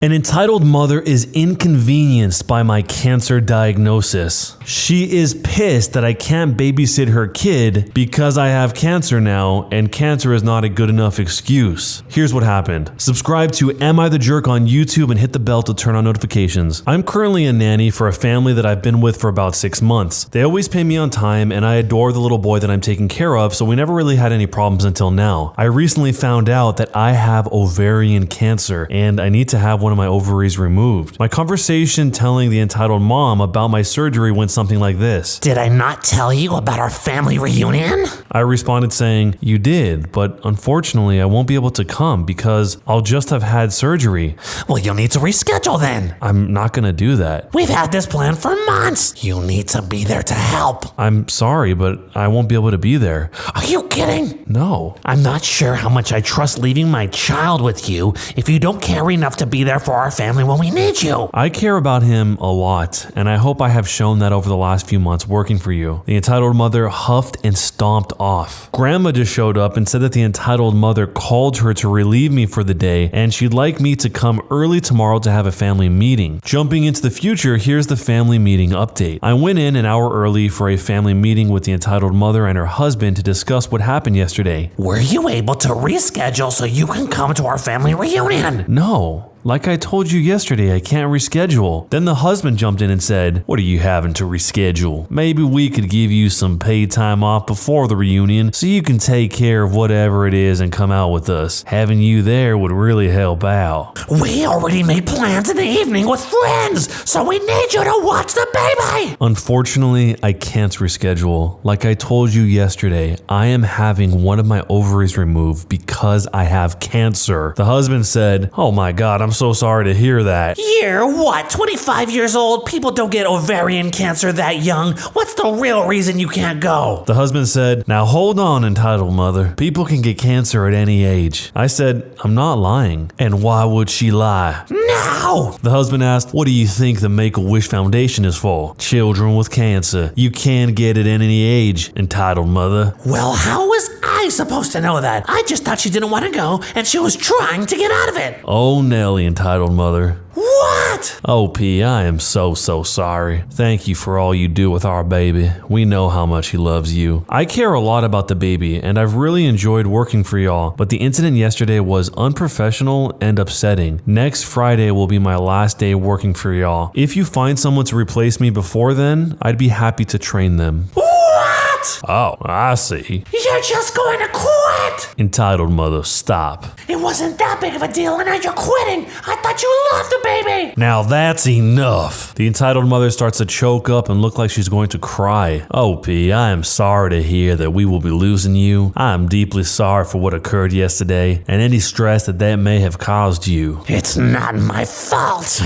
An entitled mother is inconvenienced by my cancer diagnosis. She is pissed that I can't babysit her kid because I have cancer now, and cancer is not a good enough excuse. Here's what happened. Subscribe to Am I the Jerk on YouTube and hit the bell to turn on notifications. I'm currently a nanny for a family that I've been with for about 6 months. They always pay me on time, and I adore the little boy that I'm taking care of, so we never really had any problems until now. I recently found out that I have ovarian cancer, and I need to have one of my ovaries removed. My conversation telling the entitled mom about my surgery went something like this. Did I not tell you about our family reunion? I responded saying, you did, but unfortunately I won't be able to come because I'll just have had surgery. Well, you'll need to reschedule then. I'm not gonna do that. We've had this plan for months. You need to be there to help. I'm sorry, but I won't be able to be there. Are you kidding? No. I'm not sure how much I trust leaving my child with you if you don't care enough to be there for our family when we need you. I care about him a lot, and I hope I have shown that over the last few months working for you. The entitled mother huffed and stomped off. Grandma just showed up and said that the entitled mother called her to relieve me for the day, and she'd like me to come early tomorrow to have a family meeting. Jumping into the future, here's the family meeting update. I went in an hour early for a family meeting with the entitled mother and her husband to discuss what happened yesterday. Were you able to reschedule so you can come to our family reunion? No. Like I told you yesterday, I can't reschedule. Then the husband jumped in and said, what are you having to reschedule? Maybe we could give you some paid time off before the reunion so you can take care of whatever it is and come out with us. Having you there would really help out. We already made plans in the evening with friends, so we need you to watch the baby. Unfortunately, I can't reschedule. Like I told you yesterday, I am having one of my ovaries removed because I have cancer. The husband said, oh my God, I'm so sorry to hear that. You're what, 25 years old? People don't get ovarian cancer that young. What's the real reason you can't go? The husband said, now hold on, entitled mother. People can get cancer at any age. I said, I'm not lying. And why would she lie? No! The husband asked, what do you think the Make-A-Wish Foundation is for? Children with cancer. You can get it at any age, entitled mother. Well, how was I supposed to know that? I just thought she didn't want to go and she was trying to get out of it. Oh, Nelly, entitled mother. What? OP, I am so sorry. Thank you for all you do with our baby. We know how much he loves you. I care a lot about the baby, and I've really enjoyed working for y'all, but the incident yesterday was unprofessional and upsetting. Next Friday will be my last day working for y'all. If you find someone to replace me before then, I'd be happy to train them. What? Oh, I see. You're just going to quit? Entitled mother, stop. It wasn't that big of a deal and now you're quitting. I thought you loved the baby. Now that's enough. The entitled mother starts to choke up and look like she's going to cry. OP, I am sorry to hear that we will be losing you. I am deeply sorry for what occurred yesterday and any stress that may have caused you. It's not my fault.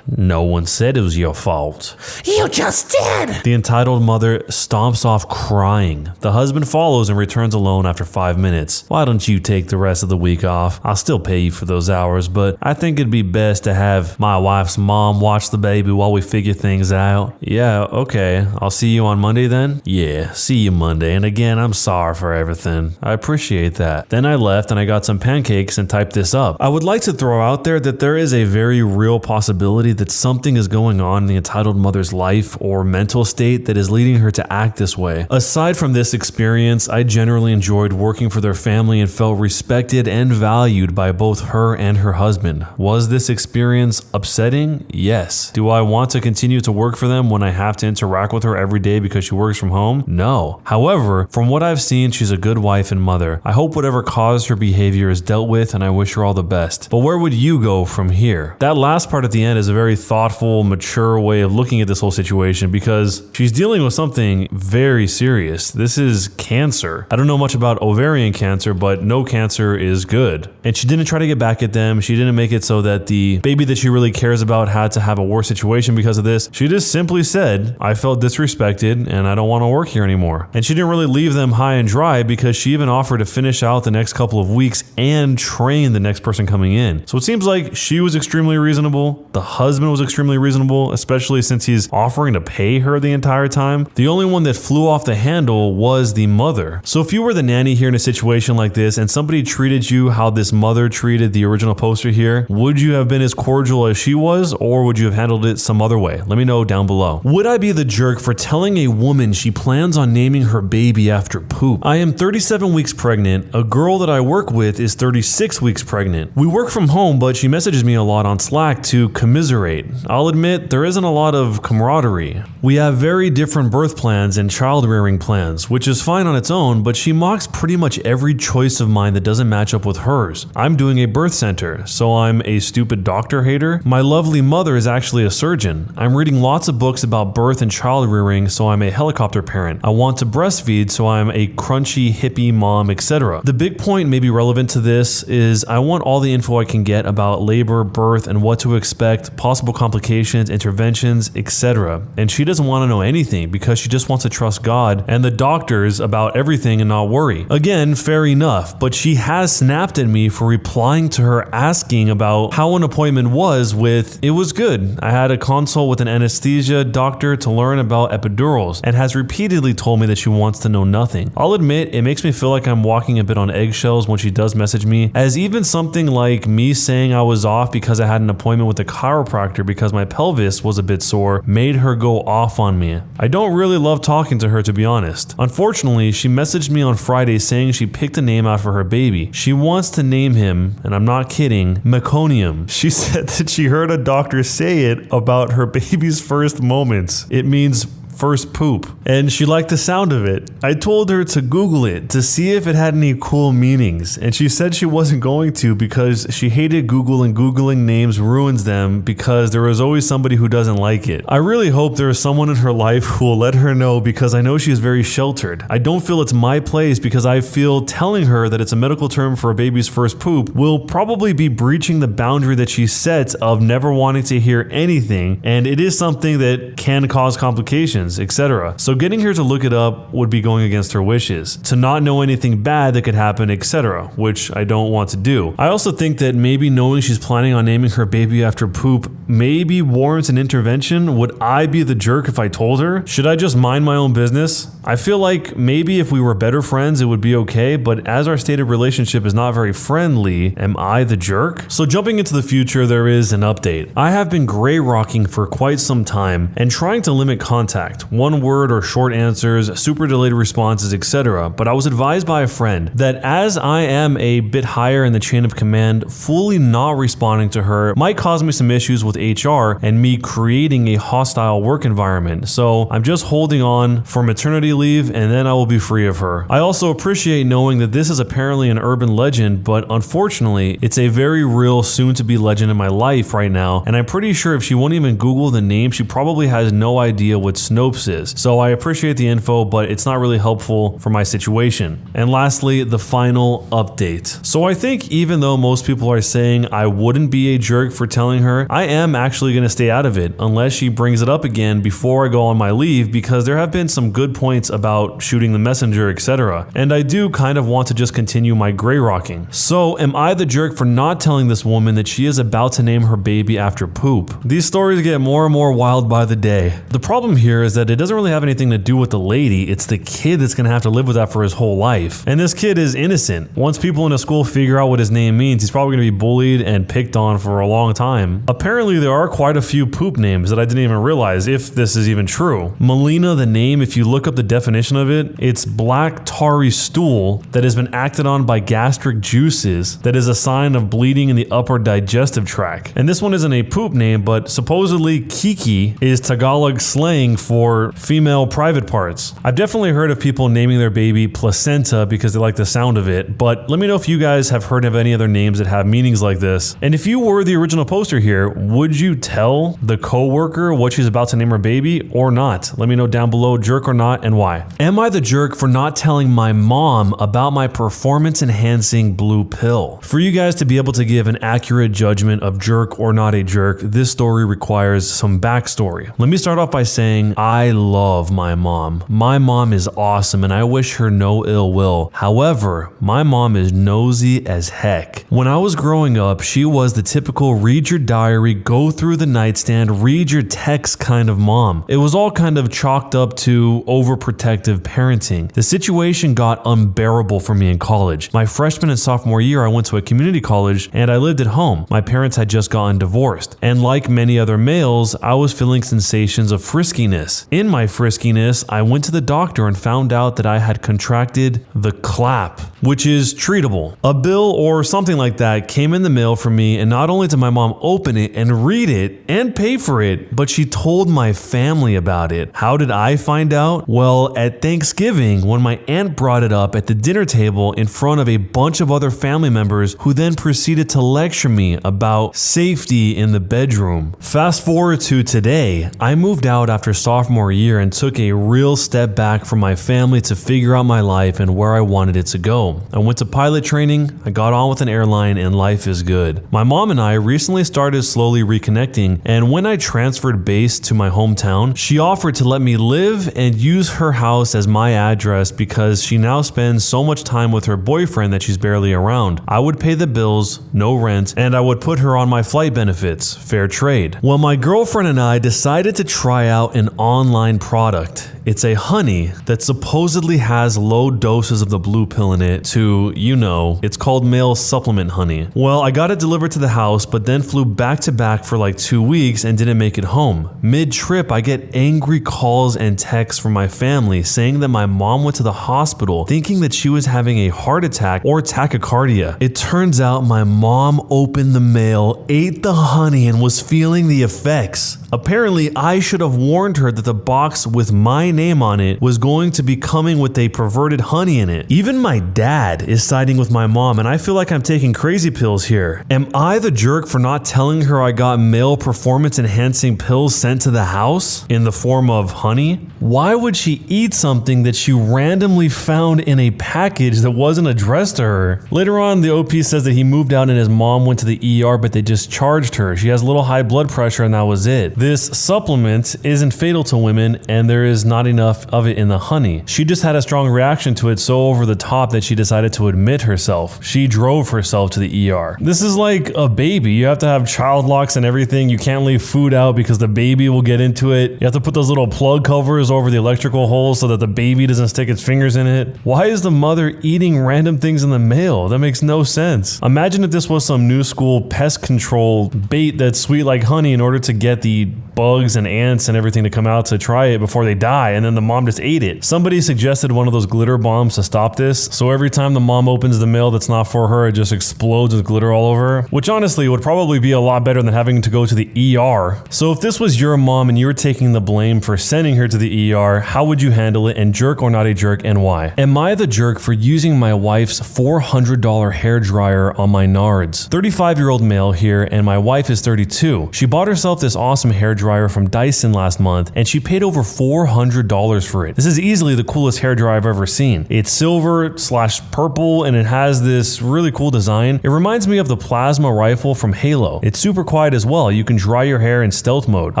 No one said it was your fault. You just did. The entitled mother stomps off crying. The husband follows and returns alone after 5 minutes. Why don't you take the rest of the week off? I'll still pay you for those hours, but I think it'd be best to have my wife's mom watch the baby while we figure things out. Yeah, okay. I'll see you on Monday then? Yeah, see you Monday. And again, I'm sorry for everything. I appreciate that. Then I left and I got some pancakes and typed this up. I would like to throw out there that there is a very real possibility that something is going on in the entitled mother's life or mental state that is leading her to act this way. Aside from this experience, I generally enjoyed working for their family and felt respected and valued by both her and her husband. Was this experience upsetting? Yes. Do I want to continue to work for them when I have to interact with her every day because she works from home? No. However, from what I've seen, she's a good wife and mother. I hope whatever caused her behavior is dealt with and I wish her all the best. But where would you go from here? That last part at the end is a very thoughtful, mature way of looking at this whole situation because she's dealing with something very serious. This is cancer. I don't know much about ovarian cancer, but no cancer is good. And she didn't try to get back at them. She didn't make it so that the baby that she really cares about had to have a worse situation because of this. She just simply said, I felt disrespected and I don't want to work here anymore. And she didn't really leave them high and dry because she even offered to finish out the next couple of weeks and train the next person coming in. So it seems like she was extremely reasonable. The husband was extremely reasonable, especially since he's offering to pay her the entire time. The only one that flew off the handle was the mother. So if you were the nanny here in a situation situation like this and somebody treated you how this mother treated the original poster here, would you have been as cordial as she was, or would you have handled it some other way? Let me know down below. Would I be the jerk for telling a woman she plans on naming her baby after poop? I am 37 weeks pregnant. A girl that I work with is 36 weeks pregnant. We work from home, but she messages me a lot on Slack to commiserate. I'll admit there isn't a lot of camaraderie. We have very different birth plans and child rearing plans, which is fine on its own, but she mocks pretty much every choice of mine that doesn't match up with hers. I'm doing a birth center, so I'm a stupid doctor hater. My lovely mother is actually a surgeon. I'm reading lots of books about birth and child rearing, so I'm a helicopter parent. I want to breastfeed, so I'm a crunchy hippie mom, etc. The big point maybe relevant to this is I want all the info I can get about labor, birth, and what to expect, possible complications, interventions, etc. And she doesn't want to know anything because she just wants to trust God and the doctors about everything and not worry. Again, fair enough, but she has snapped at me for replying to her asking about how an appointment was with, "It was good. I had a consult with an anesthesia doctor to learn about epidurals," and has repeatedly told me that she wants to know nothing. I'll admit, it makes me feel like I'm walking a bit on eggshells when she does message me, as even something like me saying I was off because I had an appointment with a chiropractor because my pelvis was a bit sore made her go off on me. I don't really love talking to her, to be honest. Unfortunately, she messaged me on Friday saying she picked a name out for her baby. She wants to name him, and I'm not kidding, meconium. She said that she heard a doctor say it about her baby's first moments. It means first poop, and she liked the sound of it. I told her to Google it to see if it had any cool meanings, and she said she wasn't going to because she hated Google and Googling names ruins them because there is always somebody who doesn't like it. I really hope there is someone in her life who will let her know because I know she is very sheltered. I don't feel it's my place because I feel telling her that it's a medical term for a baby's first poop will probably be breaching the boundary that she sets of never wanting to hear anything, and it is something that can cause complications, etc. So getting her to look it up would be going against her wishes. To not know anything bad that could happen, etc., which I don't want to do. I also think that maybe knowing she's planning on naming her baby after poop maybe warrants an intervention. Would I be the jerk if I told her? Should I just mind my own business? I feel like maybe if we were better friends it would be okay, but as our stated relationship is not very friendly, am I the jerk? So jumping into the future, there is an update. I have been gray rocking for quite some time and trying to limit contact. One word or short answers, super delayed responses, etc. But I was advised by a friend that as I am a bit higher in the chain of command, fully not responding to her might cause me some issues with HR and me creating a hostile work environment. So I'm just holding on for maternity leave and then I will be free of her. I also appreciate knowing that this is apparently an urban legend, but unfortunately it's a very real soon-to-be legend in my life right now, and I'm pretty sure if she won't even Google the name, she probably has no idea what STOMPS is. So I appreciate the info, but it's not really helpful for my situation. And lastly, the final update. So I think even though most people are saying I wouldn't be a jerk for telling her, I am actually going to stay out of it unless she brings it up again before I go on my leave, because there have been some good points about shooting the messenger, etc. And I do kind of want to just continue my gray rocking. So am I the jerk for not telling this woman that she is about to name her baby after poop? These stories get more and more wild by the day. The problem here is that it doesn't really have anything to do with the lady, it's the kid that's gonna have to live with that for his whole life. And this kid is innocent. Once people in a school figure out what his name means, he's probably gonna be bullied and picked on for a long time. Apparently there are quite a few poop names that I didn't even realize, if this is even true. Melina, the name, if you look up the definition of it, it's black tarry stool that has been acted on by gastric juices that is a sign of bleeding in the upper digestive tract. And this one isn't a poop name, but supposedly KIKI is Tagalog slang for female private parts. I've definitely heard of people naming their baby placenta because they like the sound of it, but let me know if you guys have heard of any other names that have meanings like this. And if you were the original poster here, would you tell the coworker what she's about to name her baby or not? Let me know down below, jerk or not, and why. Am I the jerk for not telling my mom about my performance enhancing blue pill? For you guys to be able to give an accurate judgment of jerk or not a jerk, this story requires some backstory. Let me start off by saying I love my mom. My mom is awesome and I wish her no ill will. However, my mom is nosy as heck. When I was growing up, she was the typical read your diary, go go through the nightstand, read your text kind of mom. It was all kind of chalked up to overprotective parenting. The situation got unbearable for me in college. My freshman and sophomore year, I went to a community college and I lived at home. My parents had just gotten divorced. And like many other males, I was feeling sensations of friskiness. In my friskiness, I went to the doctor and found out that I had contracted the clap, which is treatable. A bill or something like that came in the mail for me, and not only did my mom open it and read it and pay for it, but she told my family about it. How did I find out? Well, at Thanksgiving, when my aunt brought it up at the dinner table in front of a bunch of other family members who then proceeded to lecture me about safety in the bedroom. Fast forward to today, I moved out after sophomore year and took a real step back from my family to figure out my life and where I wanted it to go. I went to pilot training, I got on with an airline, and life is good. My mom and I recently started slowly reconnecting, and when I transferred base to my hometown, she offered to let me live and use her house as my address because she now spends so much time with her boyfriend that she's barely around. I would pay the bills, no rent, and I would put her on my flight benefits. Fair trade. Well, my girlfriend and I decided to try out an online product. It's a honey that supposedly has low doses of the blue pill in it to, you know, it's called male supplement honey. Well, I got it delivered to the house, but then flew back to back for like 2 weeks and didn't make it home. Mid-trip, I get angry calls and texts from my family saying that my mom went to the hospital thinking that she was having a heart attack or tachycardia. It turns out my mom opened the mail, ate the honey, and was feeling the effects. Apparently, I should have warned her that the box with my name on it was going to be coming with a perverted honey in it. Even my dad is siding with my mom, and I feel like I'm taking crazy pills here. Am I the jerk for not telling her I got male performance enhancing pills sent to the house in the form of honey? Why would she eat something that she randomly found in a package that wasn't addressed to her? Later on, the OP says that he moved out and his mom went to the ER, but they just charged her. She has a little high blood pressure and that was it. This supplement isn't fatal to women, and there is not enough of it in the honey. She just had a strong reaction to it so over the top that she decided to admit herself. She drove herself to the ER. This is like a baby. You have to have child locks and everything. You can't leave food out because the baby will get into it. You have to put those little plug covers over the electrical holes so that the baby doesn't stick its fingers in it. Why is the mother eating random things in the mail? That makes no sense. Imagine if this was some new school pest control bait that's sweet like honey in order to get the bugs and ants and everything to come out to try it before they die, and then the mom just ate it. Somebody suggested one of those glitter bombs to stop this, so every time the mom opens the mail that's not for her, it just explodes with glitter all over, which honestly would probably be a lot better than having to go to the ER. So if this was your mom and you were taking the blame for sending her to the ER, how would you handle it, and jerk or not a jerk, and why? Am I the jerk for using my wife's $400 hairdryer on my nards? 35-year-old male here, and my wife is 32. She bought herself this awesome hairdryer from Dyson last month, and she paid over $400 for it. This is easily the coolest hairdryer I've ever seen. It's silver/purple, and it has this really cool design. It reminds me of the plasma rifle from Halo. It's super quiet as well. You can dry your hair in stealth mode. I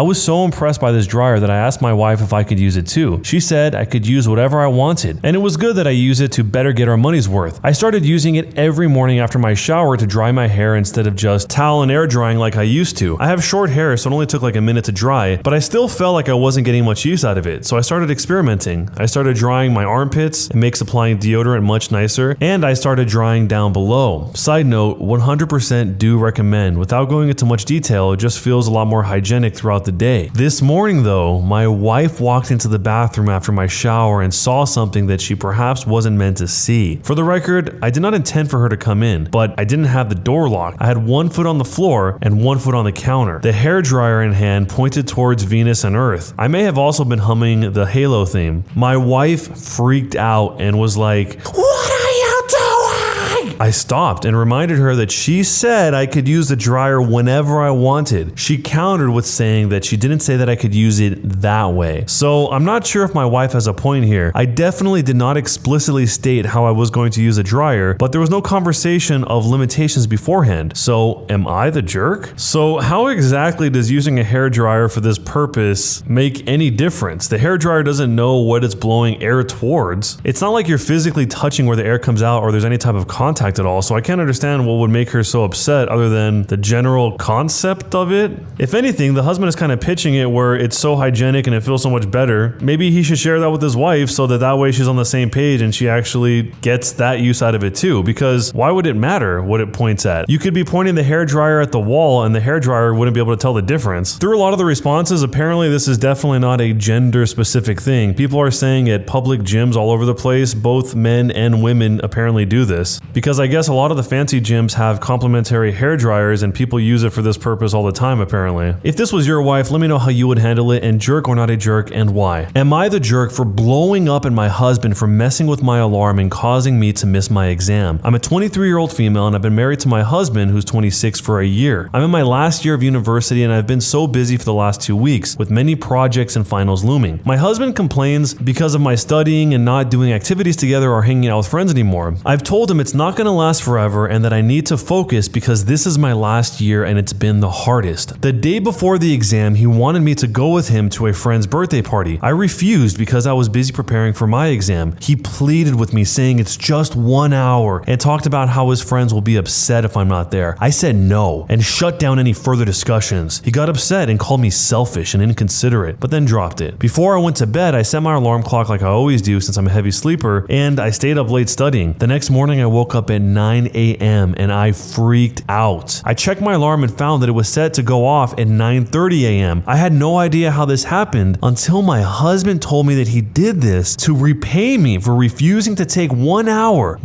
was so impressed by this dryer that I asked my wife if I could use it too. She said I could use whatever I wanted, and it was good that I use it to better get our money's worth. I started using it every morning after my shower to dry my hair instead of just towel and air drying like I used to. I have short hair, so it only took like a minute to dry, but I still felt like I wasn't getting much use out of it, so I started experimenting. I started drying my armpits. It makes applying deodorant much nicer, and I started drying down below. Side note, 100% do recommend. Without going into much detail, it just feels a lot more hygienic throughout the day. This morning though, my wife walked into the bathroom after my shower and saw something that she perhaps wasn't meant to see. For the record, I did not intend for her to come in, but I didn't have the door locked. I had 1 foot on the floor and 1 foot on the counter. The hairdryer in hand pointed towards Venus and Earth. I may have also been humming the Halo theme. My wife freaked out and was like, "What are you doing?" I stopped and reminded her that she said I could use the dryer whenever I wanted. She countered with saying that she didn't say that I could use it that way. So I'm not sure if my wife has a point here. I definitely did not explicitly state how I was going to use a dryer, but there was no conversation of limitations beforehand. So am I the jerk? So how exactly does using a hairdryer for this purpose make any difference? The hairdryer doesn't know what it's blowing air towards. It's not like you're physically touching where the air comes out or there's any type of contact contact at all, so I can't understand what would make her so upset other than the general concept of it. If anything, the husband is kind of pitching it where it's so hygienic and it feels so much better. Maybe he should share that with his wife so that way she's on the same page and she actually gets that use out of it too, because why would it matter what it points at? You could be pointing the hairdryer at the wall and the hairdryer wouldn't be able to tell the difference. Through a lot of the responses, apparently this is definitely not a gender specific thing. People are saying at public gyms all over the place, both men and women apparently do this, because I guess a lot of the fancy gyms have complimentary hair dryers and people use it for this purpose all the time apparently. If this was your wife, let me know how you would handle it, and jerk or not a jerk, and why. Am I the jerk for blowing up at my husband for messing with my alarm and causing me to miss my exam? I'm a 23-year-old female and I've been married to my husband who's 26 for a year. I'm in my last year of university and I've been so busy for the last 2 weeks with many projects and finals looming. My husband complains because of my studying and not doing activities together or hanging out with friends anymore. I've told him it's not going to last forever and that I need to focus because this is my last year and it's been the hardest. The day before the exam, he wanted me to go with him to a friend's birthday party. I refused because I was busy preparing for my exam. He pleaded with me saying it's just 1 hour and talked about how his friends will be upset if I'm not there. I said no and shut down any further discussions. He got upset and called me selfish and inconsiderate, but then dropped it. Before I went to bed, I set my alarm clock like I always do since I'm a heavy sleeper, and I stayed up late studying. The next morning I woke up at 9 a.m. and I freaked out. I checked my alarm and found that it was set to go off at 9:30 a.m. I had no idea how this happened until my husband told me that he did this to repay me for refusing to take 1 hour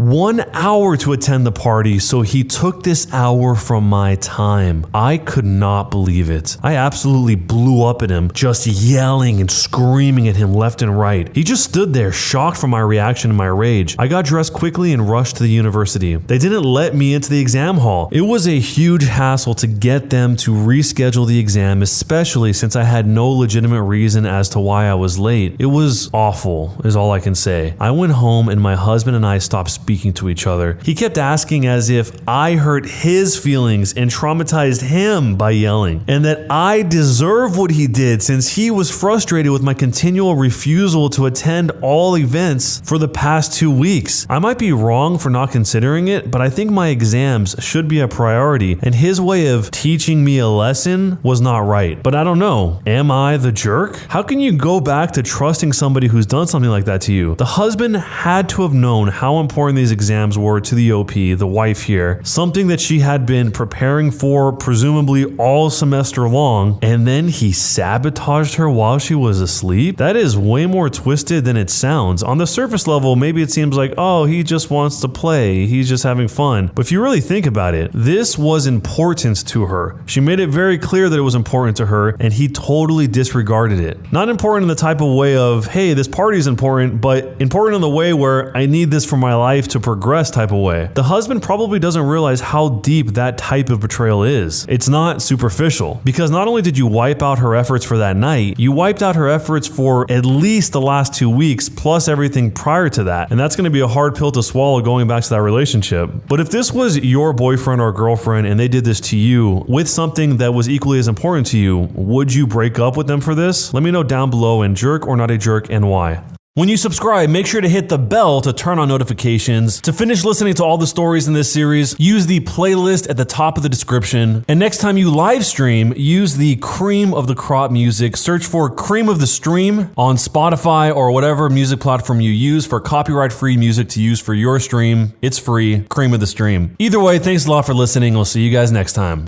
to attend the party, so he took this hour from my time. I could not believe it. I absolutely blew up at him, just yelling and screaming at him left and right. He just stood there shocked from my reaction and my rage. I got dressed quickly and rushed to the university. They didn't let me into the exam hall. It was a huge hassle to get them to reschedule the exam, especially since I had no legitimate reason as to why I was late. It was awful, is all I can say. I went home and my husband and I stopped speaking to each other. He kept asking as if I hurt his feelings and traumatized him by yelling, and that I deserve what he did since he was frustrated with my continual refusal to attend all events for the past 2 weeks. I might be wrong for not considering it, but I think my exams should be a priority, and his way of teaching me a lesson was not right. But I don't know. Am I the jerk? How can you go back to trusting somebody who's done something like that to you? The husband had to have known how important these exams were to the OP, the wife here, something that she had been preparing for presumably all semester long, and then he sabotaged her while she was asleep? That is way more twisted than it sounds. On the surface level, maybe it seems like, oh, he just wants to play, he's just having fun. But if you really think about it, this was important to her. She made it very clear that it was important to her, and he totally disregarded it. Not important in the type of way of, hey, this party's important, but important in the way where I need this for my life to progress type of way. The husband probably doesn't realize how deep that type of betrayal is. It's not superficial, because not only did you wipe out her efforts for that night, you wiped out her efforts for at least the last 2 weeks, plus everything prior to that. And that's going to be a hard pill to swallow going back to that relationship. But if this was your boyfriend or girlfriend and they did this to you with something that was equally as important to you, would you break up with them for this? Let me know down below, and jerk or not a jerk, and why. When you subscribe, make sure to hit the bell to turn on notifications. To finish listening to all the stories in this series, use the playlist at the top of the description. And next time you live stream, use the cream of the crop music. Search for Cream of the Stream on Spotify or whatever music platform you use for copyright-free music to use for your stream. It's free. Cream of the Stream. Either way, thanks a lot for listening. We'll see you guys next time.